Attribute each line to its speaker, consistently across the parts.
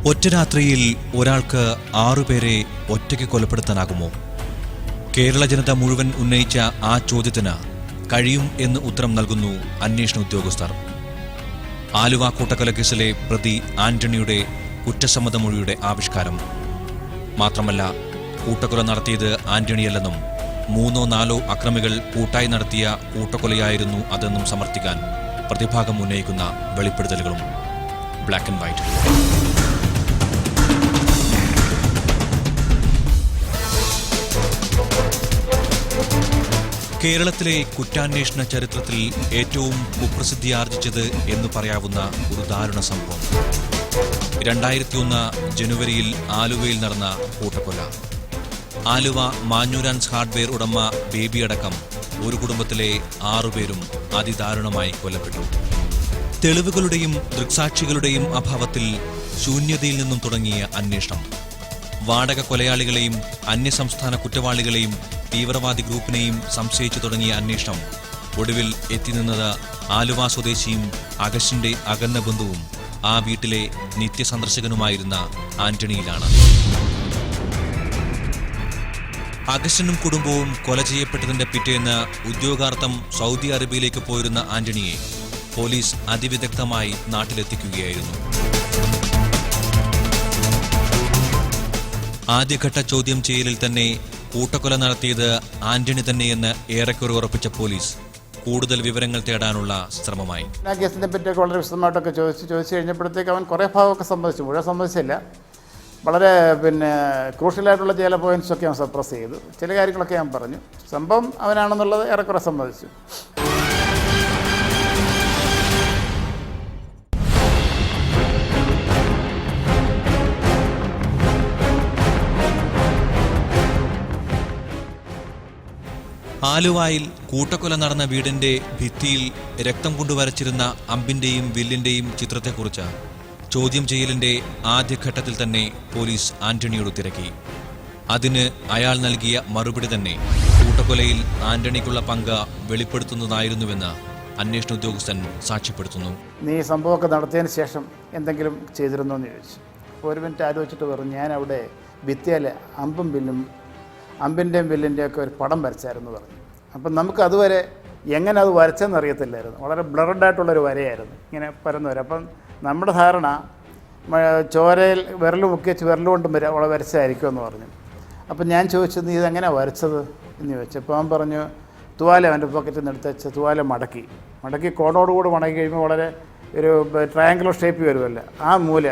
Speaker 1: ഒറ്റ രാത്രിയിൽ ഒരാൾക്ക് 6 പേരെ ഒറ്റയ്ക്ക് കൊലപ്പെടുത്താനാകുമോ? കേരള ജനത മുഴുവൻ ഉന്നയിച്ച ആ ചോദ്യത്തിന് കഴിയും എന്ന് ഉത്തരം നൽകുന്നു അന്വേഷണ ഉദ്യോഗസ്ഥർ. ആലുവ കൂട്ടക്കൊലക്കേസിലെ പ്രതി ആന്റണിയുടെ കുറ്റസമ്മതമൊഴിയുടെ ആവിഷ്കാരം. മാത്രമല്ല, കൂട്ടക്കൊല നടത്തിയത് ആന്റണിയല്ലെന്നും 3-4 അക്രമികൾ കൂട്ടായി നടത്തിയ കൂട്ടക്കൊലയായിരുന്നു അതെന്നും സമർത്ഥിക്കാൻ പ്രതിഭാഗം ഉന്നയിക്കുന്ന വെളിപ്പെടുത്തലുകളും. Black and white. കേരളത്തിലെ കുറ്റാന്വേഷണ ചരിത്രത്തിൽ ഏറ്റവും കുപ്രസിദ്ധി ആർജിച്ചത് എന്ന് പറയാവുന്ന ഒരു ദാരുണ സംഭവം. 2001 ജനുവരിയിൽ ആലുവയിൽ നടന്ന കൂട്ടക്കൊല. ആലുവ മാഞ്ഞൂരാൻസ് ഹാർഡ്വെയർ ഉടമ ബേബിയടക്കം ഒരു കുടുംബത്തിലെ 6 പേരും അതിദാരുണമായി കൊല്ലപ്പെട്ടു. തെളിവുകളുടെയും ദൃക്സാക്ഷികളുടെയും അഭാവത്തിൽ ശൂന്യതയിൽ നിന്നും തുടങ്ങിയ അന്വേഷണം. വാടക കൊലയാളികളെയും അന്യസംസ്ഥാന കുറ്റവാളികളെയും തീവ്രവാദി ഗ്രൂപ്പിനെയും സംശയിച്ചു തുടങ്ങിയ അന്വേഷണം ഒടുവിൽ എത്തിനിന്നത് ആലുവ സ്വദേശിയും അഗസ്റ്റിന്റെ അകന്ന ബന്ധുവും ആ വീട്ടിലെ നിത്യസന്ദർശകനുമായിരുന്ന ആന്റണിയിലാണ്. അഗസ്റ്റിനും കുടുംബവും കൊല ചെയ്യപ്പെട്ടതിന്റെ പിറ്റേന്ന് ഉദ്യോഗാർത്ഥം സൗദി അറേബ്യയിലേക്ക് പോയിരുന്ന ആന്റണിയെ പോലീസ് അതിവിദഗ്ധമായി നാട്ടിലെത്തിക്കുകയായിരുന്നു. ആദ്യഘട്ട ചോദ്യം ചെയ്യലിൽ തന്നെ കൂട്ടക്കൊല നടത്തിയത് ആന്റണി തന്നെയെന്ന് ഏറെക്കുറെ ഉറപ്പിച്ച പോലീസ് കൂടുതൽ വിവരങ്ങൾ തേടാനുള്ള ശ്രമമായി.
Speaker 2: ആ കേസിനെ പറ്റിയൊക്കെ വളരെ വിശദമായിട്ടൊക്കെ ചോദിച്ചു കഴിഞ്ഞപ്പോഴത്തേക്ക് അവൻ കുറേ ഭാഗമൊക്കെ സമ്മതിച്ചു. മുഴുവൻ സമ്മതിച്ചില്ല. വളരെ ക്രൂഷ്യലായിട്ടുള്ള ചില പോയിന്റ്സൊക്കെ അവൻ സപ്രസ് ചെയ്തു. ചില കാര്യങ്ങളൊക്കെ ഞാൻ പറഞ്ഞു. സംഭവം അവനാണെന്നുള്ളത് ഏറെക്കുറെ സമ്മതിച്ചു.
Speaker 1: ആലുവായിൽ കൂട്ടക്കൊല നടന്ന വീടിന്റെ ഭിത്തിയിൽ രക്തം കൊണ്ടുവരച്ചിരുന്ന അമ്പിന്റെയും വില്ലിന്റെയും ചിത്രത്തെക്കുറിച്ച് ചോദ്യം ചെയ്യലിന്റെ ആദ്യഘട്ടത്തിൽ തന്നെ പോലീസ് ആന്റണിയോട് തിരക്കി. അതിന് അയാൾ നൽകിയ മറുപടി തന്നെ കൂട്ടക്കൊലയിൽ ആന്റണിക്കുള്ള പങ്ക് വെളിപ്പെടുത്തുന്നതായിരുന്നുവെന്ന് അന്വേഷണ ഉദ്യോഗസ്ഥൻ സാക്ഷ്യപ്പെടുത്തുന്നു.
Speaker 2: നീ സംഭവമൊക്കെ നടത്തിയതിന് ശേഷം എന്തെങ്കിലും ചെയ്തിരുന്നോ എന്ന് ചോദിച്ചു. അപ്പോൾ 1 മിനിറ്റ് ആലോചിച്ചിട്ട് പറഞ്ഞു, ഞാൻ അവിടെ ഭിത്തിയിൽ അമ്പിൻ്റെയും വില്ലിൻ്റെയൊക്കെ ഒരു പടം വരച്ചായിരുന്നു പറഞ്ഞു. അപ്പം നമുക്ക് അതുവരെ എങ്ങനെ അത് വരച്ചെന്ന് അറിയത്തില്ലായിരുന്നു. വളരെ ബ്ലറഡായിട്ടുള്ളൊരു വരയായിരുന്നു, ഇങ്ങനെ പരന്നു വരും. അപ്പം നമ്മുടെ ധാരണ ചോരയിൽ വിരൽ മുക്കി വെച്ച് വിരലുകൊണ്ട് അവളെ വരച്ചതായിരിക്കും എന്ന് പറഞ്ഞു. അപ്പം ഞാൻ ചോദിച്ചു, നീ ഇതെങ്ങനെയാണ് വരച്ചത് എന്ന് ചോദിച്ചു. അപ്പോൾ അവൻ പറഞ്ഞു, തുവാല അവൻ്റെ പോക്കറ്റിൽ നിന്ന് എടുത്ത് വെച്ച് തുവാല മടക്കി കോണോടുകൂടി മടക്കി കഴിയുമ്പോൾ വളരെ ഒരു ട്രയാങ്കുലർ ഷേപ്പ് വരുമല്ലോ, ആ മൂല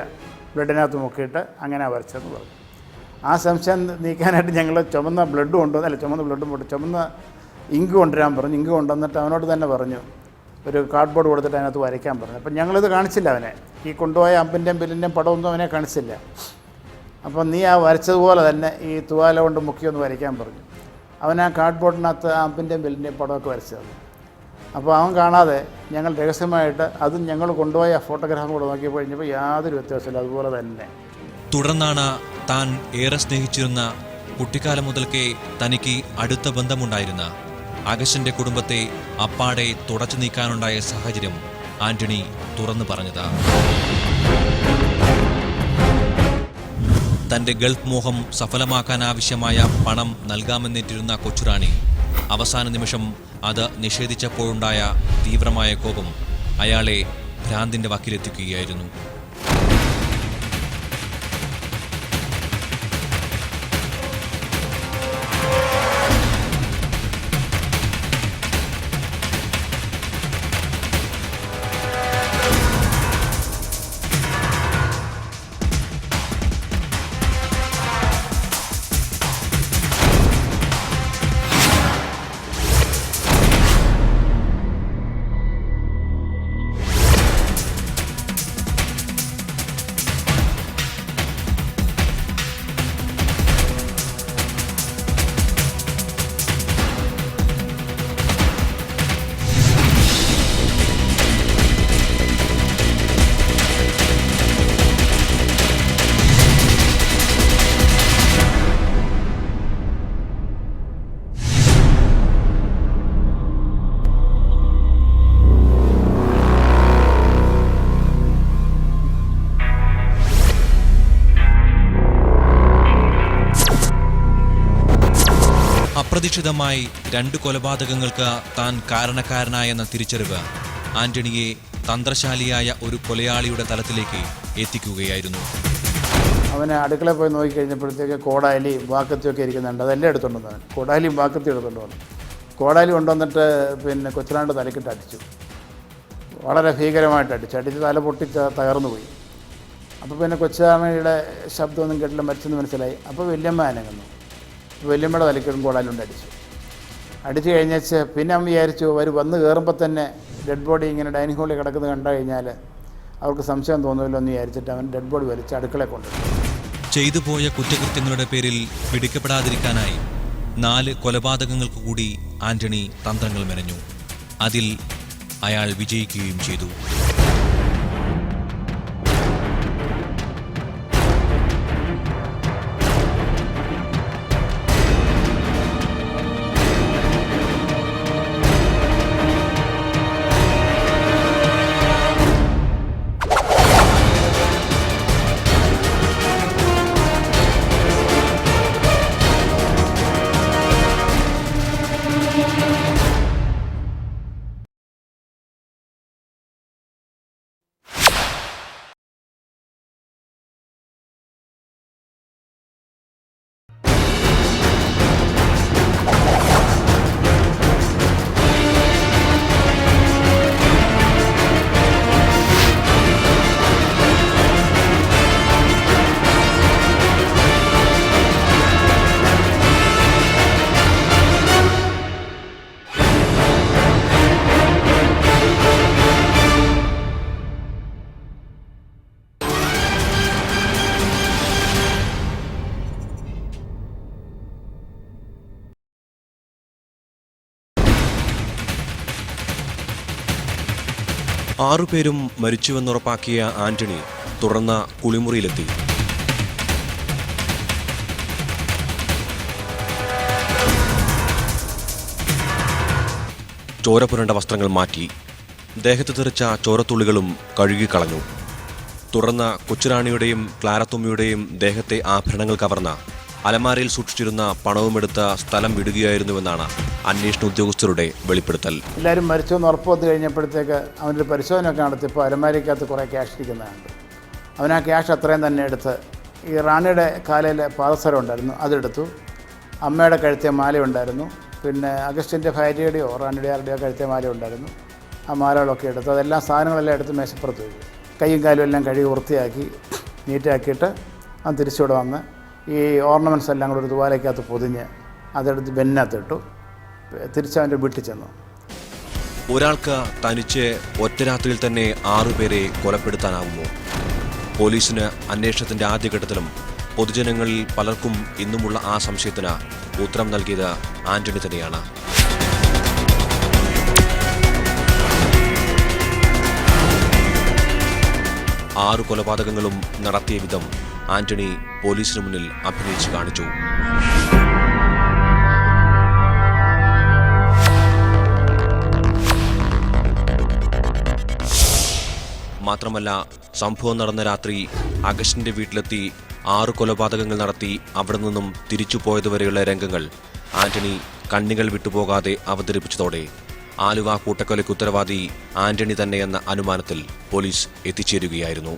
Speaker 2: ബ്ലഡിനകത്ത് മുക്കിയിട്ട് അങ്ങനെ വരച്ചതെന്ന് പറഞ്ഞു. ആ സംശയം നീക്കാനായിട്ട് ഞങ്ങൾ ചുമന്ന ഇങ്ക് കൊണ്ടുവരാൻ പറഞ്ഞു. ഇങ്ക് കൊണ്ടുവന്നിട്ട് അവനോട് തന്നെ പറഞ്ഞു, ഒരു കാർഡ്ബോർഡ് കൊടുത്തിട്ട് അതിനകത്ത് വരയ്ക്കാൻ പറഞ്ഞു. അപ്പം ഞങ്ങളിത് കാണിച്ചില്ല അവനെ. ഈ കൊണ്ടുപോയ അമ്പിൻ്റെയും ബില്ലിൻ്റെയും പടമൊന്നും അവനെ കാണിച്ചില്ല. അപ്പം നീ ആ വരച്ചതുപോലെ തന്നെ ഈ തുവാല കൊണ്ട് മുക്കിയൊന്ന് വരയ്ക്കാൻ പറഞ്ഞു. അവൻ ആ കാർഡ്ബോർഡിനകത്ത് അമ്പിൻ്റെയും ബില്ലിൻ്റെയും പടമൊക്കെ വരച്ചു തന്നു. അപ്പോൾ അവൻ കാണാതെ ഞങ്ങൾ രഹസ്യമായിട്ട് അതും ഞങ്ങൾ കൊണ്ടുപോയ ഫോട്ടോഗ്രാഫും കൂടെ നോക്കിയപ്പോൾ കഴിഞ്ഞപ്പോൾ യാതൊരു വ്യത്യാസമില്ല, അതുപോലെ തന്നെ.
Speaker 1: തുടർന്നാണ് താൻ ഏറെ സ്നേഹിച്ചിരുന്ന, കുട്ടിക്കാലം മുതൽക്കേ തനിക്ക് അടുത്ത ബന്ധമുണ്ടായിരുന്ന അഗസ്റ്റിന്റെ കുടുംബത്തെ അപ്പാടെ തുടച്ചു നീക്കാനുണ്ടായ സാഹചര്യം ആന്റണി തുറന്നു പറഞ്ഞത്. തന്റെ ഗൾഫ് മോഹം സഫലമാക്കാനാവശ്യമായ പണം നൽകാമെന്നേറ്റിരുന്ന കൊച്ചുറാണി അവസാന നിമിഷം അത് നിഷേധിച്ചപ്പോഴുണ്ടായ തീവ്രമായ കോപം അയാളെ ഭ്രാന്തിന്റെ വക്കിലെത്തിക്കുകയായിരുന്നു. അപ്രതീക്ഷിതമായി 2 കൊലപാതകങ്ങൾക്ക് താൻ കാരണക്കാരനായെന്ന തിരിച്ചറിവ് ആന്റണിയെ തന്ത്രശാലിയായ ഒരു കൊലയാളിയുടെ തലത്തിലേക്ക് എത്തിക്കുകയായിരുന്നു.
Speaker 2: അവനെ അടുക്കളയിൽ പോയി നോക്കിക്കഴിഞ്ഞപ്പോഴത്തേക്ക് കോടാലിയും വാക്കത്തിയൊക്കെ ഇരിക്കുന്നുണ്ട്. അതെല്ലാം എടുത്തുകൊണ്ട് വന്നു. കോടാലിയും വാക്കത്തിയും എടുത്തുകൊണ്ട് വന്നു. കോടാലി കൊണ്ടുവന്നിട്ട് പിന്നെ കൊച്ചുറാണ്ട് തലക്കിട്ട് അടിച്ചു. വളരെ ഭീകരമായിട്ട് അടിച്ച് തല പൊട്ടി തകർന്നു പോയി. അപ്പോൾ പിന്നെ കൊച്ചുറാണിയുടെ ശബ്ദമൊന്നും കേട്ടില്ല, മരിച്ചെന്ന് മനസ്സിലായി. അപ്പോൾ വല്യമ്മ അനങ്ങുന്നു. വല്യമ്മയുടെ തലക്കിടും കോടാലുകൊണ്ട് അടിച്ചു കഴിഞ്ഞേച്ച് പിന്നെ അമ്മ വിചാരിച്ചു അവർ വന്ന് കയറുമ്പോൾ തന്നെ ഡെഡ് ബോഡി ഇങ്ങനെ ഡൈനിങ് ഹാളിൽ കിടക്കുന്നത് കണ്ടു കഴിഞ്ഞാൽ അവർക്ക് സംശയം തോന്നുമല്ലോ എന്ന് വിചാരിച്ചിട്ട് അവൻ ഡെഡ് ബോഡി വലിച്ച് അടുക്കളയിൽ കൊണ്ടുപോയി.
Speaker 1: ചെയ്തു പോയ കുറ്റകൃത്യങ്ങളുടെ പേരിൽ പിടിക്കപ്പെടാതിരിക്കാനായി 4 കൊലപാതകങ്ങൾക്ക് കൂടി ആന്റണി തന്ത്രങ്ങൾ മെനഞ്ഞു. അതിൽ അയാൾ വിജയിക്കുകയും ചെയ്തു.
Speaker 3: ആറുപേരും മരിച്ചുവെന്നുറപ്പാക്കിയ ആന്റണി തുടർന്ന് കുളിമുറിയിലെത്തി. ചോരപുരണ്ട വസ്ത്രങ്ങൾ മാറ്റി ദേഹത്ത് തെറിച്ച ചോരത്തുള്ളികളും കഴുകിക്കളഞ്ഞു. തുടർന്ന് കൊച്ചുറാണിയുടെയും ക്ലാരത്തുമ്മയുടെയും ദേഹത്തെ ആഭരണങ്ങൾ കവർന്ന അലമാരയിൽ സൂക്ഷിച്ചിരുന്ന പണവുമെടുത്ത സ്ഥലം വിടുകയായിരുന്നുവെന്നാണ് അന്വേഷണ ഉദ്യോഗസ്ഥരുടെ വെളിപ്പെടുത്തൽ.
Speaker 2: എല്ലാവരും മരിച്ചെന്ന് ഉറപ്പ് വന്നു കഴിഞ്ഞപ്പോഴത്തേക്ക് അവനൊരു പരിശോധനയൊക്കെ നടത്തിയപ്പോൾ അലമാരയ്ക്കകത്ത് കുറേ ക്യാഷ് ഇരിക്കുന്നതുണ്ട്. അവൻ ആ ക്യാഷ് അത്രയും തന്നെ എടുത്ത് ഈ റാണിയുടെ കാലയിൽ പാദസരം ഉണ്ടായിരുന്നു, അതെടുത്തു. അമ്മയുടെ കഴുത്തിയ മാല ഉണ്ടായിരുന്നു. പിന്നെ അഗസ്റ്റിൻ്റെ ഭാര്യയുടെയോ റാണിയുടെ ആരുടെയോ കഴുത്തിയ മാല ഉണ്ടായിരുന്നു. ആ മാലകളൊക്കെ എടുത്ത് അതെല്ലാം സാധനങ്ങളെല്ലാം എടുത്ത് മേശപ്പുറത്ത് വയ്ക്കും. കൈയും കാലും എല്ലാം കഴുകി വൃത്തിയാക്കി നീറ്റാക്കിയിട്ട് അത് തിരിച്ചുകൂടെ വന്ന് ഈ ഓർണമെൻറ്റ്സ് എല്ലാം കൂടെ ഒരു തുവാലയ്ക്കകത്ത് പൊതിഞ്ഞ് അതെടുത്ത് ബെന്നിനകത്തിട്ടു. തിരിച്ചവൻ്റെ വീട്ടിൽ ചെന്നു.
Speaker 3: ഒരാൾക്ക് തനിച്ച് ഒറ്റ രാത്രിയിൽ തന്നെ 6 പേരെ കൊലപ്പെടുത്താനാവുമോ? പോലീസിന് അന്വേഷണത്തിന്റെ ആദ്യഘട്ടത്തിലും പൊതുജനങ്ങളിൽ പലർക്കും ഇന്നുമുള്ള ആ സംശയത്തിന് ഉത്തരം നൽകിയത് ആന്റണി തന്നെയാണ്. ആറ് കൊലപാതകങ്ങളും നടത്തിയ വിധം ആന്റണി പോലീസിന് മുന്നിൽ അഭിനയിച്ചു കാണിച്ചു. മാത്രമല്ല, സംഭവം നടന്ന രാത്രി അഗസ്റ്റിന്റെ വീട്ടിലെത്തി 6 കൊലപാതകങ്ങൾ നടത്തി അവിടെ നിന്നും തിരിച്ചു പോയതുവരെയുള്ള രംഗങ്ങൾ ആന്റണി കണ്ണികൾ വിട്ടുപോകാതെ അവതരിപ്പിച്ചതോടെ ആലുവ കൂട്ടക്കൊലയ്ക്ക് ഉത്തരവാദി ആന്റണി തന്നെയെന്ന അനുമാനത്തിൽ പോലീസ് എത്തിച്ചേരുകയായിരുന്നു.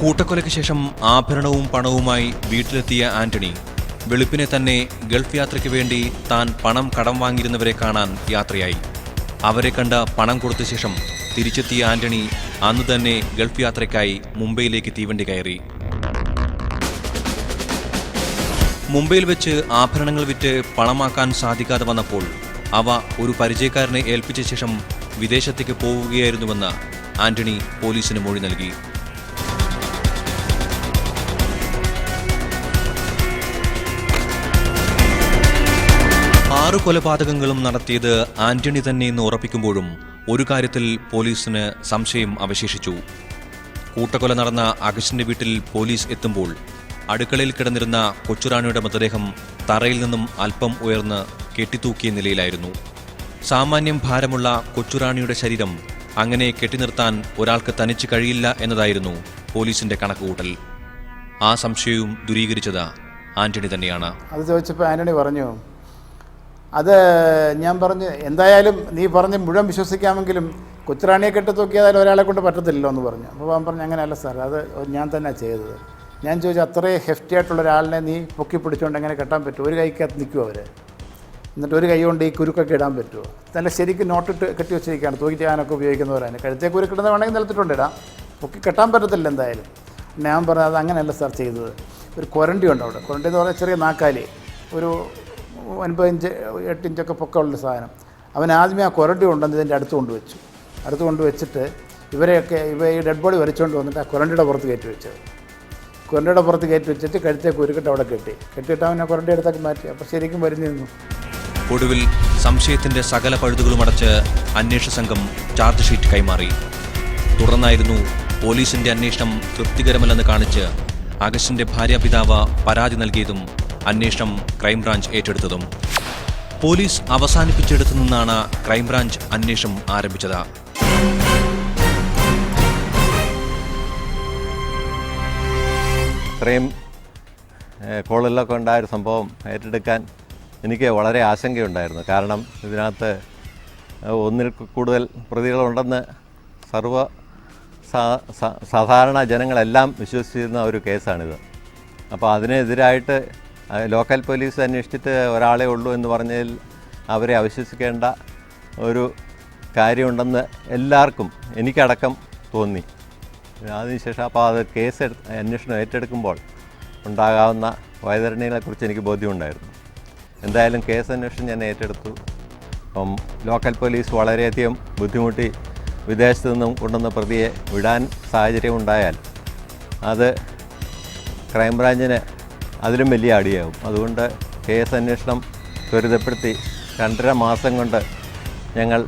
Speaker 3: കൂട്ടക്കൊലയ്ക്ക് ശേഷം ആഭരണവും പണവുമായി വീട്ടിലെത്തിയ ആന്റണി വെളുപ്പിനെ തന്നെ ഗൾഫ് യാത്രയ്ക്ക് വേണ്ടി താൻ പണം കടം വാങ്ങിയിരുന്നവരെ കാണാൻ യാത്രയായി. അവരെ കണ്ട് പണം കൊടുത്ത ശേഷം തിരിച്ചെത്തിയ ആന്റണി അന്ന് തന്നെ ഗൾഫ് യാത്രയ്ക്കായി മുംബൈയിലേക്ക് തീവണ്ടി കയറി. മുംബൈയിൽ വെച്ച് ആഭരണങ്ങൾ വിറ്റ് പണമാക്കാൻ സാധിക്കാതെ വന്നപ്പോൾ അവ ഒരു പരിചയക്കാരനെ ഏൽപ്പിച്ച ശേഷം വിദേശത്തേക്ക് പോവുകയായിരുന്നുവെന്ന് ആന്റണി പോലീസിന് മൊഴി നൽകി. ആറ് കൊലപാതകങ്ങളും നടത്തിയത് ആന്റണി തന്നെയെന്ന് ഉറപ്പിക്കുമ്പോഴും ഒരു കാര്യത്തിൽ പോലീസിന് സംശയം അവശേഷിച്ചു. കൂട്ടക്കൊല നടന്ന അഗസ്റ്റിന്റെ വീട്ടിൽ പോലീസ് എത്തുമ്പോൾ അടുക്കളയിൽ കിടന്നിരുന്ന കൊച്ചുറാണിയുടെ മൃതദേഹം തറയിൽ നിന്നും അല്പം ഉയർന്ന് കെട്ടിത്തൂക്കിയ നിലയിലായിരുന്നു. സാമാന്യം ഭാരമുള്ള കൊച്ചുറാണിയുടെ ശരീരം അങ്ങനെ കെട്ടിനിർത്താൻ ഒരാൾക്ക് തനിച്ച് കഴിയില്ല എന്നതായിരുന്നു പോലീസിന്റെ കണക്കുകൂട്ടൽ.
Speaker 1: ആ സംശയവും ദൂരീകരിച്ചത് ആന്റണി തന്നെയാണ്.
Speaker 2: അത് ചോദിച്ചപ്പോൾ ആന്റണി പറഞ്ഞു, അത് ഞാൻ പറഞ്ഞു, എന്തായാലും നീ പറഞ്ഞ് മുഴുവൻ വിശ്വസിക്കാമെങ്കിലും കൊച്ചുറാണിയെ കെട്ടി തൂക്കിയതായാലും ഒരാളെ കൊണ്ട് പറ്റത്തില്ലല്ലോ എന്ന് പറഞ്ഞു. അപ്പോൾ അവൻ പറഞ്ഞു, അങ്ങനെയല്ല സാർ, അത് ഞാൻ തന്നെ ചെയ്തത്. ഞാൻ ചോദിച്ചു, അത്രയും ഹെഫ്റ്റി ആയിട്ടുള്ള ഒരാളിനെ നീ പൊക്കി പിടിച്ചുകൊണ്ട് എങ്ങനെ കെട്ടാൻ പറ്റുമോ? ഒരു കൈക്കകത്ത് നിൽക്കുമോ അവർ? എന്നിട്ട് ഒരു കൈ കൊണ്ട് ഈ കുരുക്കൊക്കെ ഇടാൻ പറ്റുമോ? നല്ല ശരിക്കും നോട്ടിട്ട് കെട്ടി വെച്ചിരിക്കുകയാണ്, തൂക്കി ചെയ്യാനൊക്കെ ഉപയോഗിക്കുന്നവരാണ്. കഴുത്തേ കുരുക്കിടുന്ന വേണമെങ്കിൽ നിലത്തിട്ടുണ്ട് ഇടാം, പൊക്കി കെട്ടാൻ പറ്റത്തില്ല എന്തായാലും. ഞാൻ പറഞ്ഞത്, അത് അങ്ങനെയല്ല സാർ ചെയ്തത്. ഒരു കൊരണ്ടി ഉണ്ട് അവിടെ. കൊരണ്ടി എന്ന് പറഞ്ഞാൽ ചെറിയ നാക്കാലി, ഒരു 9 ഇഞ്ച് 8 ഇഞ്ചൊക്കെ പൊക്കമുള്ള സാധനം. അവൻ ആദ്യമേ ആ കൊരണ്ടി കൊണ്ടുവന്ന് ഇതിൻ്റെ അടുത്ത് കൊണ്ടുവച്ചു. അടുത്ത് കൊണ്ടുവച്ചിട്ട് ഇവ ഈ ഡെഡ് ബോഡി വരച്ചുകൊണ്ട് വന്നിട്ട് ആ കൊരണ്ടിയുടെ പുറത്ത് കയറ്റി വെച്ചത്. കൊരണ്ടിയുടെ പുറത്ത് കയറ്റി വെച്ചിട്ട് കഴുത്തേക്ക് ഉരുക്കിട്ട് അവിടെ കെട്ടിയിട്ട് അവൻ ആ കൊരണ്ടി അടുത്തൊക്കെ മാറ്റി. അപ്പോൾ ശരിക്കും വരുന്നു നിന്നു.
Speaker 1: ഒടുവിൽ സംശയത്തിന്റെ സകല പഴുതുകളുമടച്ച് അന്വേഷണ സംഘം ചാർജ് ഷീറ്റ് കൈമാറി. തുടർന്നായിരുന്നു പോലീസിന്റെ അന്വേഷണം തൃപ്തികരമല്ലെന്ന് കാണിച്ച് അഗസ്റ്റിന്റെ ഭാര്യാപിതാവ് പരാതി നൽകിയതും അന്വേഷണം ക്രൈംബ്രാഞ്ച് ഏറ്റെടുത്തതും. പോലീസ് അവസാനിപ്പിച്ചെടുത്തു നിന്നാണ് ക്രൈംബ്രാഞ്ച് അന്വേഷണം ആരംഭിച്ചത്.
Speaker 4: ഇത്രയും കോളിലൊക്കെ ഉണ്ടായൊരു സംഭവം ഏറ്റെടുക്കാൻ എനിക്ക് വളരെ ആശങ്കയുണ്ടായിരുന്നു. കാരണം ഇതിനകത്ത് ഒന്നിൽ കൂടുതൽ പ്രതികളുണ്ടെന്ന് സാധാരണ ജനങ്ങളെല്ലാം വിശ്വസിച്ചിരുന്ന ഒരു കേസാണിത്. അപ്പോൾ അതിനെതിരായിട്ട് ലോക്കൽ പോലീസ് അന്വേഷിച്ചിട്ട് ഒരാളെ ഉള്ളൂ എന്ന് പറഞ്ഞതിൽ അവരെ അവിശ്വസിക്കേണ്ട ഒരു കാര്യമുണ്ടെന്ന് എല്ലാവർക്കും, എനിക്കടക്കം തോന്നി. അതിനുശേഷം അപ്പോൾ അത് കേസ് അന്വേഷണം ഏറ്റെടുക്കുമ്പോൾ ഉണ്ടാകാവുന്ന വൈതരണികളെക്കുറിച്ച് എനിക്ക് ബോധ്യമുണ്ടായിരുന്നു. എന്തായാലും കേസ് അന്വേഷണം ഞാൻ ഏറ്റെടുത്തു. അപ്പം ലോക്കൽ പോലീസ് വളരെയധികം ബുദ്ധിമുട്ടി വിദേശത്തു നിന്നും കൊണ്ടുവന്ന പ്രതിയെ വിടാൻ സാഹചര്യമുണ്ടായാൽ അത് ക്രൈംബ്രാഞ്ചിന് അതിലും വലിയ അടിയാവും. അതുകൊണ്ട് കേസ് അന്വേഷണം ത്വരിതപ്പെടുത്തി 2.5 മാസം കൊണ്ട് ഞങ്ങൾ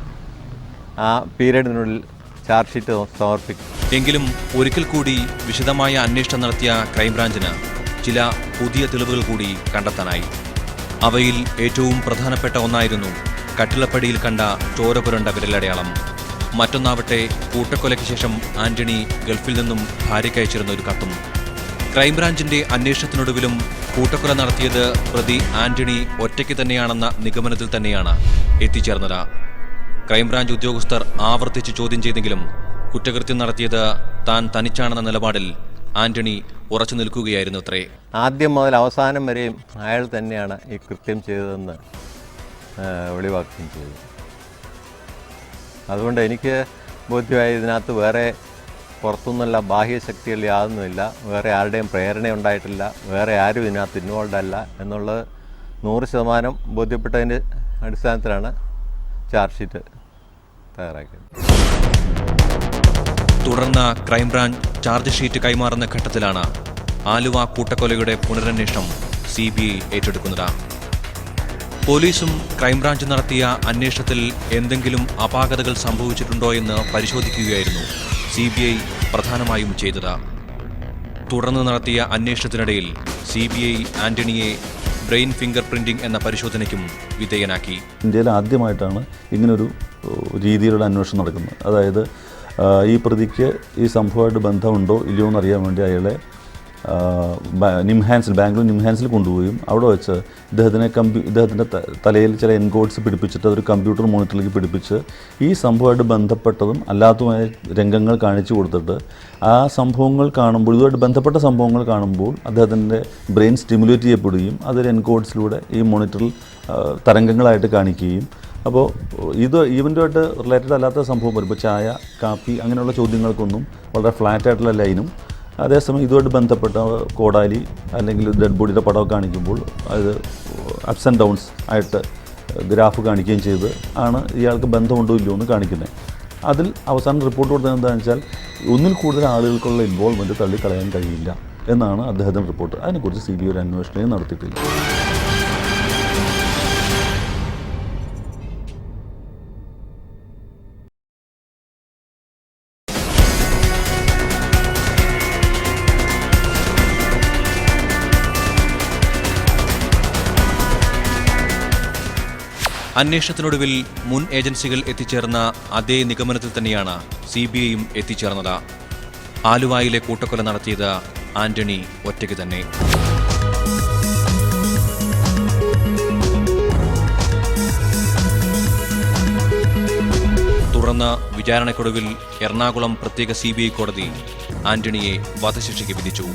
Speaker 4: ആ പീരീഡിനുള്ളിൽ ചാർജ് ഷീറ്റ് സമർപ്പിക്കും.
Speaker 1: എങ്കിലും ഒരിക്കൽ കൂടി വിശദമായ അന്വേഷണം നടത്തിയ ക്രൈംബ്രാഞ്ചിന് ചില പുതിയ തെളിവുകൾ കൂടി കണ്ടെത്താനായി. അവയിൽ ഏറ്റവും പ്രധാനപ്പെട്ട ഒന്നായിരുന്നു കട്ടിളപ്പടിയിൽ കണ്ട ചോരപുരണ്ട വിരലടയാളം. മറ്റൊന്നാവട്ടെ കൂട്ടക്കൊലയ്ക്ക് ശേഷം ആന്റണി ഗൾഫിൽ നിന്നും ഭാര്യയ്ക്ക് അയച്ചിരുന്ന ഒരു കത്തും. ക്രൈംബ്രാഞ്ചിന്റെ അന്വേഷണത്തിനൊടുവിലും കൂട്ടക്കൊല നടത്തിയത് പ്രതി ആന്റണി ഒറ്റയ്ക്ക് തന്നെയാണെന്ന നിഗമനത്തിൽ തന്നെയാണ് എത്തിച്ചേർന്നത്. ക്രൈംബ്രാഞ്ച് ഉദ്യോഗസ്ഥർ ആവർത്തിച്ച് ചോദ്യം ചെയ്തെങ്കിലും കുറ്റകൃത്യം നടത്തിയത് താൻ തനിച്ചാണെന്ന നിലപാടിൽ ആന്റണി ഉറച്ചു നിൽക്കുകയായിരുന്നു അത്രേ.
Speaker 4: ആദ്യം മുതൽ അവസാനം വരെയും അയാൾ തന്നെയാണ് ഈ കൃത്യം ചെയ്തതെന്ന് വെളിവാക്കുകയും ചെയ്തു. അതുകൊണ്ട് എനിക്ക് ബോധ്യമായി ഇതിനകത്ത് വേറെ പുറത്തുനിന്നുള്ള ബാഹ്യശക്തികൾ യാതൊന്നുമില്ല, വേറെ ആരുടെയും പ്രേരണ ഉണ്ടായിട്ടില്ല, വേറെ ആരും ഇതിനകത്ത് ഇൻവോൾവ് അല്ല എന്നുള്ളത് 100% ബോധ്യപ്പെട്ടതിൻ്റെ അടിസ്ഥാനത്തിലാണ് ചാർജ് ഷീറ്റ് തയ്യാറാക്കിയത്.
Speaker 1: തുടർന്ന് ക്രൈംബ്രാഞ്ച് ചാർജ് ഷീറ്റ് കൈമാറുന്ന ഘട്ടത്തിലാണ് ആലുവ കൂട്ടക്കൊലയുടെ പുനരന്വേഷണം CBI ഏറ്റെടുക്കുന്നത്. പോലീസും ക്രൈംബ്രാഞ്ച് നടത്തിയ അന്വേഷണത്തിൽ എന്തെങ്കിലും അപാകതകൾ സംഭവിച്ചിട്ടുണ്ടോ എന്ന് പരിശോധിക്കുകയായിരുന്നു CBI പ്രധാനമായും ചെയ്തത്. തുടർന്ന് നടത്തിയ അന്വേഷണത്തിനിടയിൽ CBI ആന്റണിയെ ബ്രെയിൻ ഫിംഗർ പ്രിന്റിംഗ് എന്ന പരിശോധനയ്ക്കും വിധേയനാക്കി.
Speaker 5: ഇന്ത്യയിൽ ആദ്യമായിട്ടാണ് ഇങ്ങനൊരു രീതിയിലുള്ള അന്വേഷണം നടക്കുന്നത്. അതായത് ഈ പ്രതിക്ക് ഈ സംഭവമായിട്ട് ബന്ധമുണ്ടോ ഇല്ലയോ എന്നറിയാൻ വേണ്ടി അയാളെ ബാംഗ്ലൂർ നിംഹാൻസിൽ കൊണ്ടുപോയും അവിടെ വെച്ച് ഇദ്ദേഹത്തിൻ്റെ തലയിൽ ചില എൻകോഡ്സ് പിടിപ്പിച്ചിട്ട് അതൊരു കമ്പ്യൂട്ടർ മോണിറ്ററിലേക്ക് പിടിപ്പിച്ച് ഈ സംഭവമായിട്ട് ബന്ധപ്പെട്ടതും അല്ലാത്തതുമായ രംഗങ്ങൾ കാണിച്ചു കൊടുത്തിട്ട് ആ സംഭവങ്ങൾ കാണുമ്പോൾ, ഇതുമായിട്ട് ബന്ധപ്പെട്ട സംഭവങ്ങൾ കാണുമ്പോൾ അദ്ദേഹത്തിൻ്റെ ബ്രെയിൻ സ്റ്റിമുലേറ്റ് ചെയ്യപ്പെടുകയും അതൊരു എൻകോഡ്സിലൂടെ ഈ മോണിറ്ററിൽ തരംഗങ്ങളായിട്ട് കാണിക്കുകയും, അപ്പോൾ ഈവൻ്റുമായിട്ട് റിലേറ്റഡ് അല്ലാത്ത സംഭവം വരുമ്പോൾ ചായ, കാപ്പി അങ്ങനെയുള്ള ചോദ്യങ്ങൾക്കൊന്നും വളരെ ഫ്ലാറ്റായിട്ടുള്ള ലൈനും, അതേസമയം ഇതുമായിട്ട് ബന്ധപ്പെട്ട കോടാലി അല്ലെങ്കിൽ ഡെഡ് ബോഡിയുടെ പടമൊക്കെ കാണിക്കുമ്പോൾ അത് അപ്സ് ആൻഡ് ഡൗൺസ് ആയിട്ട് ഗ്രാഫ് കാണിക്കുകയും ചെയ്ത് ആണ് ഇയാൾക്ക് ബന്ധമുണ്ടോ ഇല്ലയോ എന്ന് കാണിക്കുന്നത്. അതിൽ അവസാനം റിപ്പോർട്ട് കൊടുത്തത് എന്താണെന്ന് വെച്ചാൽ ഒന്നിൽ കൂടുതൽ ആളുകൾക്കുള്ള ഇൻവോൾവ്മെൻറ്റ് തള്ളിക്കളയാൻ കഴിയില്ല എന്നാണ് അദ്ദേഹത്തിൻ്റെ റിപ്പോർട്ട്. അതിനെക്കുറിച്ച് CBI ഒരു അന്വേഷണം നടത്തിയിട്ടില്ല.
Speaker 1: അന്വേഷണത്തിനൊടുവിൽ മുൻ ഏജൻസികൾ എത്തിച്ചേർന്ന അതേ നിഗമനത്തിൽ തന്നെയാണ് CBIയും എത്തിച്ചേർന്നത്. ആലുവയിലെ കൂട്ടക്കൊല നടത്തിയത് ആന്റണി ഒറ്റയ്ക്ക് തന്നെ. തുടർന്ന് വിചാരണക്കൊടുവിൽ എറണാകുളം പ്രത്യേക CBI കോടതി ആന്റണിയെ വധശിക്ഷയ്ക്ക് വിധിച്ചു.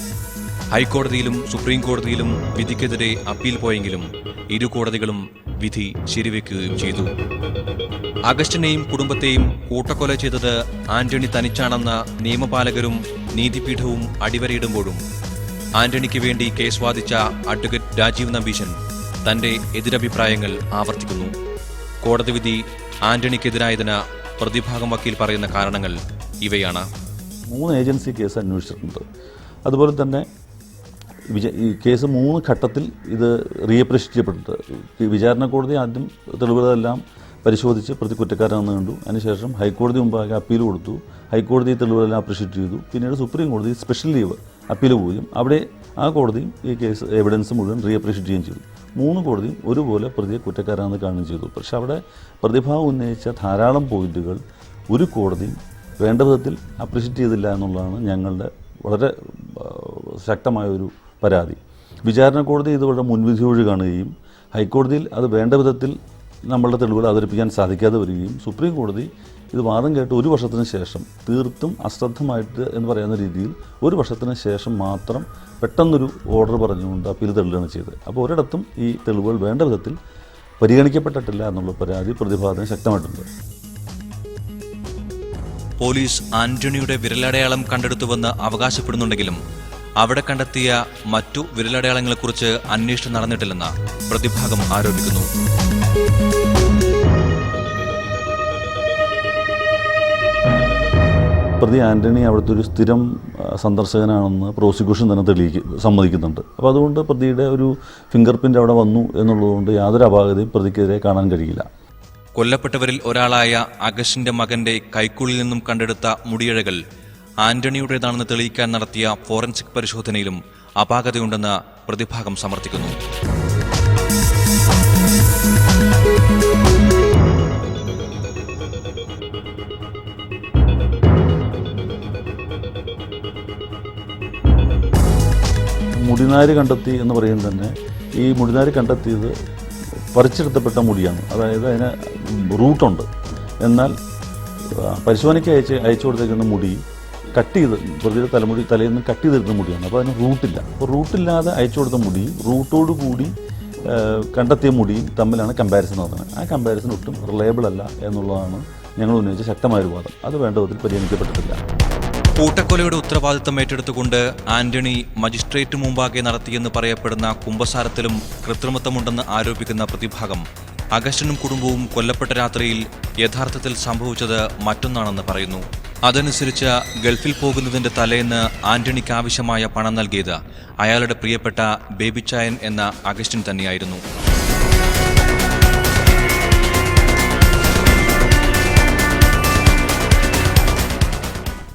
Speaker 1: ഹൈക്കോടതിയിലും സുപ്രീം കോടതിയിലും വിധിക്കെതിരെ അപ്പീൽ പോയെങ്കിലും ഇരു കോടതികളും വിധി ശരിവെക്കുകയും ചെയ്തു. അഗസ്റ്റിനെയും കുടുംബത്തെയും കൂട്ടക്കൊല ചെയ്തത് ആന്റണി തനിച്ചാണെന്ന നിയമപാലകരും നീതിപീഠവും അടിവരയിടുമ്പോഴും ആന്റണിക്ക് വേണ്ടി കേസ് വാദിച്ച അഡ്വക്കേറ്റ് രാജീവ് നമ്പീശൻ തന്റെ എതിരഭിപ്രായങ്ങൾ ആവർത്തിക്കുന്നു. കോടതി വിധി ആന്റണിക്കെതിരായതിന് പ്രതിഭാഗം വക്കീൽ പറയുന്ന കാരണങ്ങൾ ഇവയാണ്.
Speaker 5: 3 ഏജൻസി കേസ് അന്വേഷിച്ചിട്ടുണ്ട്. അതുപോലെ തന്നെ ഈ കേസ് 3 ഘട്ടത്തിൽ ഇത് റീഅപ്രഷ്യറ്റ് ചെയ്യപ്പെട്ടിട്ടുണ്ട്. വിചാരണ കോടതി ആദ്യം തെളിവുകളെല്ലാം പരിശോധിച്ച് പ്രതി കുറ്റക്കാരാണെന്ന് കണ്ടു. അതിനുശേഷം ഹൈക്കോടതി മുമ്പാകെ അപ്പീൽ കൊടുത്തു. ഹൈക്കോടതി തെളിവുകളെല്ലാം അപ്രിഷ്യേറ്റ് ചെയ്തു. പിന്നീട് സുപ്രീം കോടതി സ്പെഷ്യൽ ലീവ് അപ്പീൽ പോവുകയും അവിടെ ആ കോടതിയും ഈ കേസ് എവിഡൻസ് മുഴുവൻ റീഅപ്രിഷ്യേറ്റ് ചെയ്യുകയും ചെയ്തു. 3 കോടതിയും ഒരുപോലെ പ്രതിയെ കുറ്റക്കാരാണെന്ന് കാണുകയും ചെയ്തു. പക്ഷെ അവിടെ പ്രതിഭാഗം ഉന്നയിച്ച ധാരാളം പോയിന്റുകൾ ഒരു കോടതിയും വേണ്ട വിധത്തിൽ അപ്രിഷ്യേറ്റ് ചെയ്തില്ല എന്നുള്ളതാണ് ഞങ്ങളുടെ വളരെ ശക്തമായൊരു പരാതി. വിചാരണ കോടതി ഇതുവരെ മുൻവിധിയൊഴി കാണുകയും ഹൈക്കോടതിയിൽ അത് വേണ്ട വിധത്തിൽ നമ്മളുടെ തെളിവുകൾ അവതരിപ്പിക്കാൻ സാധിക്കാതെ വരികയും സുപ്രീം കോടതി ഇത് വാദം കേട്ട് 1 വർഷത്തിന് ശേഷം തീർത്തും അശ്രദ്ധമായിട്ട് എന്ന് പറയുന്ന രീതിയിൽ 1 വർഷത്തിന് ശേഷം മാത്രം പെട്ടെന്നൊരു ഓർഡർ പറഞ്ഞുകൊണ്ട് അപ്പീൽ തള്ളുകയാണ് ചെയ്തത്. അപ്പോൾ ഒരിടത്തും ഈ തെളിവുകൾ വേണ്ട വിധത്തിൽ പരിഗണിക്കപ്പെട്ടിട്ടില്ല എന്നുള്ള പരാതി പ്രതിഭാഗത്തിന് ശക്തമായിട്ടുണ്ട്.
Speaker 1: പോലീസ് ആന്റണിയുടെ വിരലടയാളം കണ്ടെടുത്തുവെന്ന് അവകാശപ്പെടുന്നുണ്ടെങ്കിലും അവിടെ കണ്ടെത്തിയ മറ്റു വിരലടയാളങ്ങളെക്കുറിച്ച് അന്വേഷണം നടന്നിട്ടില്ലെന്ന് പ്രതിഭാഗം ആരോപിക്കുന്നു.
Speaker 5: പ്രതി ആന്റണി അവിടുത്തെ ഒരു സ്ഥിരം സന്ദർശകനാണെന്ന് പ്രോസിക്യൂഷൻ തന്നെ സമ്മതിക്കുന്നുണ്ട്. അപ്പോൾ അതുകൊണ്ട് പ്രതിയുടെ ഒരു ഫിംഗർ പ്രിൻ്റ് അവിടെ വന്നു എന്നുള്ളതുകൊണ്ട് യാതൊരു അപാകതയും പ്രതിക്കെതിരെ കാണാൻ കഴിയില്ല.
Speaker 1: കൊല്ലപ്പെട്ടവരിൽ ഒരാളായ അഗസ്റ്റിന്റെ മകന്റെ കൈക്കുള്ളിൽ നിന്നും കണ്ടെടുത്ത മുടിയിഴകൾ ആന്റണിയുടേതാണെന്ന് തെളിയിക്കാൻ നടത്തിയ ഫോറൻസിക് പരിശോധനയിലും അപാകതയുണ്ടെന്ന് പ്രതിഭാഗം സമർത്ഥിക്കുന്നു.
Speaker 5: മുടിനാര് കണ്ടെത്തി എന്ന് പറയുന്നത് തന്നെ ഈ മുടിനാര് കണ്ടെത്തിയത് പറിച്ചെടുത്തപ്പെട്ട മുടിയാണ്. അതായത് അതിന് റൂട്ടുണ്ട്. എന്നാൽ പരിശോധനയ്ക്ക് അയച്ചു കൊടുത്തേക്കുന്ന മുടി കട്ട് ചെയ്ത് പ്രതിയുടെ തലയിൽ നിന്ന് കട്ട് ചെയ്തെടുക്കുന്ന മുടിയാണ്. അപ്പോൾ അതിന് റൂട്ടില്ല. അപ്പോൾ റൂട്ടില്ലാതെ അയച്ചു കൊടുത്ത മുടിയും റൂട്ടോടു കൂടി കണ്ടെത്തിയ മുടിയും തമ്മിലാണ് കമ്പാരിസൺ നടത്തുന്നത്. ആ കമ്പാരിസൺ ഒട്ടും റിലയബിൾ അല്ല എന്നുള്ളതാണ് ഞങ്ങൾ ഉന്നയിച്ച ശക്തമായൊരു വാദം. അത് വേണ്ട വിധത്തിൽ പരിഗണിക്കപ്പെട്ടിട്ടില്ല.
Speaker 1: കൂട്ടക്കൊലയുടെ ഉത്തരവാദിത്തം ഏറ്റെടുത്തുകൊണ്ട് ആന്റണി മജിസ്ട്രേറ്റ് മുമ്പാകെ നടത്തിയെന്ന് പറയപ്പെടുന്ന കുമ്പസാരത്തിലും കൃത്രിമത്വമുണ്ടെന്ന് ആരോപിക്കുന്ന പ്രതിഭാഗം അഗസ്റ്റിനും കുടുംബവും കൊല്ലപ്പെട്ട രാത്രിയിൽ യഥാർത്ഥത്തിൽ സംഭവിച്ചത് മറ്റൊന്നാണെന്ന് പറയുന്നു. അതനുസരിച്ച് ഗൾഫിൽ പോകുന്നതിന്റെ തലേന്ന് ആന്റണിക്ക് ആവശ്യമായ പണം നൽകിയത് അയാളുടെ പ്രിയപ്പെട്ട ബേബിച്ചായൻ എന്ന അഗസ്റ്റിൻ തന്നെയായിരുന്നു.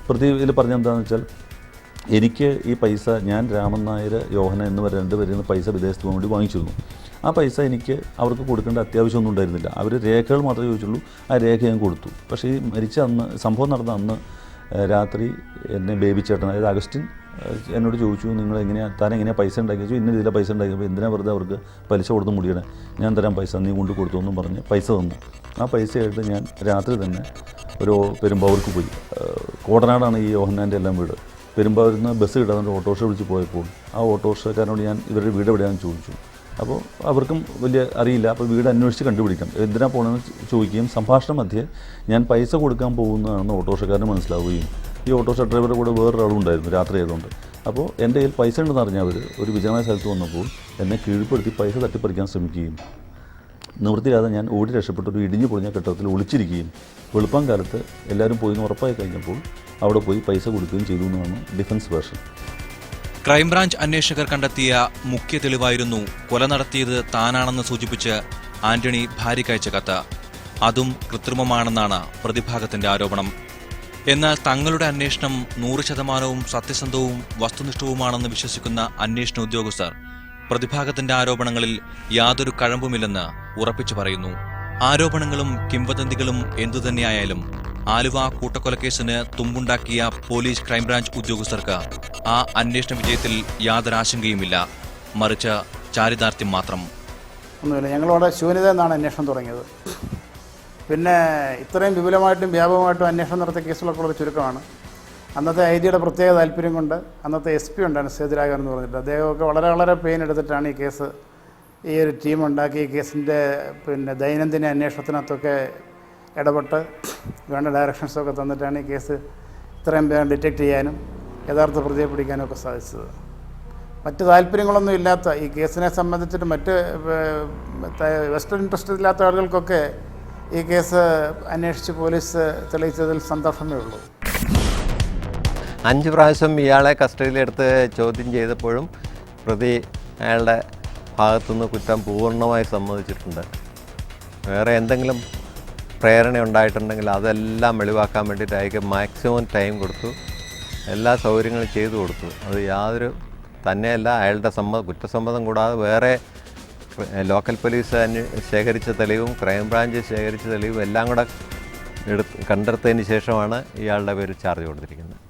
Speaker 5: പ്രതിയിൽ പറഞ്ഞെന്താണെന്ന് വെച്ചാൽ എനിക്ക് ഈ പൈസ ഞാൻ രാമൻ നായർ യോഹന എന്നിവർ 2 പേരിൽ നിന്ന് പൈസ വിദേശത്ത് വേണ്ടി വാങ്ങിച്ചിരുന്നു. ആ പൈസ എനിക്ക് അവർക്ക് കൊടുക്കേണ്ട അത്യാവശ്യമൊന്നും ഉണ്ടായിരുന്നില്ല. അവർ രേഖകൾ മാത്രമേ ചോദിച്ചുള്ളൂ. ആ രേഖ ഞാൻ കൊടുത്തു. പക്ഷേ ഈ മരിച്ച അന്ന് സംഭവം നടന്ന അന്ന് രാത്രി എന്നെ ബേബിച്ചേട്ടൻ അതായത് അഗസ്റ്റിൻ എന്നോട് ചോദിച്ചു, നിങ്ങൾ താനെങ്ങനെയാണ് പൈസ ഉണ്ടാക്കിച്ചു? ഇന്ന രീതിയിലാണ് പൈസ ഉണ്ടാക്കിയപ്പോൾ എന്തിനാ വെറുതെ അവർക്ക് പലിശ കൊടുത്ത് മുടിയണേ, ഞാൻ തരാം പൈസ, നീ കൊണ്ട് കൊടുത്തു എന്നും പറഞ്ഞ് പൈസ തന്നു. ആ പൈസയായിട്ട് ഞാൻ രാത്രി തന്നെ ഒരു പെരുമ്പാവൂർക്ക് പോയി. കോടനാടാണ് ഈ യോഹന്നാൻ്റെ എല്ലാം വീട്. പെരുമ്പാവൂരിൽ നിന്ന് ബസ് കിട്ടാതെ ഓട്ടോറിക്ഷ വിളിച്ച് പോയപ്പോൾ ആ ഓട്ടോറിക്ഷക്കാരനോട് ഞാൻ ഇവരുടെ വീട് എവിടെയാണെന്ന് ചോദിച്ചു. അപ്പോൾ അവർക്കും വലിയ അറിയില്ല. അപ്പോൾ വീട് അന്വേഷിച്ച് കണ്ടുപിടിക്കാം, എന്തിനാ പോകണമെന്ന് ചോദിക്കുകയും സംഭാഷണ മധ്യേ ഞാൻ പൈസ കൊടുക്കാൻ പോകുന്നതാണെന്ന് ഓട്ടോറിക്ഷക്കാരന് മനസ്സിലാവുകയും ഈ ഓട്ടോറിക്ഷ ഡ്രൈവറുടെ കൂടെ വേറൊരാളും ഉണ്ടായിരുന്നു രാത്രി ആയതുകൊണ്ട്. അപ്പോൾ എൻ്റെ കയ്യിൽ പൈസ ഉണ്ടെന്ന് അറിഞ്ഞവർ ഒരു വിജയമായ സ്ഥലത്ത് വന്നപ്പോൾ എന്നെ കീഴ്പ്പെടുത്തി പൈസ തട്ടിപ്പറിക്കാൻ ശ്രമിക്കുകയും നിവൃത്തിയില്ലാതെ ഞാൻ ഓടി രക്ഷപ്പെട്ട ഒരു ഇടിഞ്ഞു പൊളിഞ്ഞ കെട്ടിടത്തിൽ ഒളിച്ചിരിക്കുകയും വെളുപ്പം കാലത്ത് എല്ലാവരും പോയി എന്ന് ഉറപ്പായി കഴിഞ്ഞപ്പോൾ അവിടെ പോയി പൈസ കൊടുക്കുകയും ചെയ്തു എന്നാണ് ഡിഫൻസ് വേർഷൻ.
Speaker 1: ക്രൈംബ്രാഞ്ച് അന്വേഷകർ കണ്ടെത്തിയ മുഖ്യ തെളിവായിരുന്നു കൊല നടത്തിയത് താനാണെന്ന് സൂചിപ്പിച്ച് ആന്റണി ഭാര്യയ്ക്കയച്ച കത്ത്. അതും കൃത്രിമമാണെന്നാണ് പ്രതിഭാഗത്തിന്റെ ആരോപണം. എന്നാൽ തങ്ങളുടെ അന്വേഷണം 100% സത്യസന്ധവും വസ്തുനിഷ്ഠവുമാണെന്ന് വിശ്വസിക്കുന്ന അന്വേഷണ ഉദ്യോഗസ്ഥർ പ്രതിഭാഗത്തിന്റെ ആരോപണങ്ങളിൽ യാതൊരു കഴമ്പുമില്ലെന്ന് ഉറപ്പിച്ചു പറയുന്നു. ആരോപണങ്ങളും കിംവദന്തികളും എന്തുതന്നെയായാലും ആലുവ കൂട്ടക്കൊലക്കേസിന് തുമ്പുണ്ടാക്കിയ പോലീസ് ക്രൈംബ്രാഞ്ച് ഉദ്യോഗസ്ഥർക്ക് ആ അന്വേഷണ വിജയത്തിൽ യാതൊരു ആശങ്കയുമില്ല, മറിച്ച് ചാരിതാർത്ഥ്യം മാത്രം.
Speaker 2: ഒന്നുമില്ല, ഞങ്ങളവിടെ ശൂന്യത എന്നാണ് അന്വേഷണം തുടങ്ങിയത്. പിന്നെ ഇത്രയും വിപുലമായിട്ടും വ്യാപകമായിട്ടും അന്വേഷണം നടത്തിയ കേസുകളൊക്കെ ഉള്ളൊരു ചുരുക്കമാണ്. അന്നത്തെ ഐ ജിയുടെ പ്രത്യേക താല്പര്യം കൊണ്ട് അന്നത്തെ SP ഉണ്ടായിരുന്നു സേതുരാഘവൻ എന്ന് പറഞ്ഞിട്ട്, അദ്ദേഹമൊക്കെ വളരെ വളരെ പെയിൻ എടുത്തിട്ടാണ് ഈ കേസ്, ഈ ഒരു ടീം ഉണ്ടാക്കി ഈ കേസിൻ്റെ ദൈനംദിന അന്വേഷണത്തിനകത്തൊക്കെ ഇടപെട്ട് വേണ്ട ഡയറക്ഷൻസൊക്കെ തന്നിട്ടാണ് ഈ കേസ് ഇത്രയും വേഗം ഡിറ്റക്റ്റ് ചെയ്യാനും യഥാർത്ഥ പ്രതിയെ പിടിക്കാനും ഒക്കെ സാധിച്ചത്. മറ്റ് താല്പര്യങ്ങളൊന്നും ഇല്ലാത്ത ഈ കേസിനെ സംബന്ധിച്ചിട്ട് മറ്റ് വെസ്റ്റേൺ ഇൻട്രസ്റ്റ് ഇല്ലാത്ത ആളുകൾക്കൊക്കെ ഈ കേസ് അന്വേഷിച്ച് പോലീസ് തെളിയിച്ചതിൽ സന്തോഷമേ ഉള്ളൂ.
Speaker 4: 5 പ്രാവശ്യം ഇയാളെ കസ്റ്റഡിയിലെടുത്ത് ചോദ്യം ചെയ്തപ്പോഴും പ്രതി അയാളുടെ ഭാഗത്തുനിന്ന് കുറ്റം പൂർണ്ണമായി സമ്മതിച്ചിട്ടുണ്ട്. വേറെ എന്തെങ്കിലും പ്രേരണ ഉണ്ടായിട്ടുണ്ടെങ്കിൽ അതെല്ലാം വെളിവാക്കാൻ വേണ്ടിയിട്ട് അയാൾക്ക് മാക്സിമം ടൈം കൊടുത്തു, എല്ലാ സൗകര്യങ്ങളും ചെയ്തു കൊടുത്തു. അത് യാതൊരു തന്നെയല്ല, അയാളുടെ കുറ്റസമ്മതം കൂടാതെ വേറെ ലോക്കൽ പോലീസ് ശേഖരിച്ച തെളിവും ക്രൈംബ്രാഞ്ച് ശേഖരിച്ച തെളിവും എല്ലാം കൂടെ കണ്ടെടുത്തതിന് ശേഷമാണ് ഇയാളുടെ പേരിൽ ചാർജ് കൊടുത്തിരിക്കുന്നത്.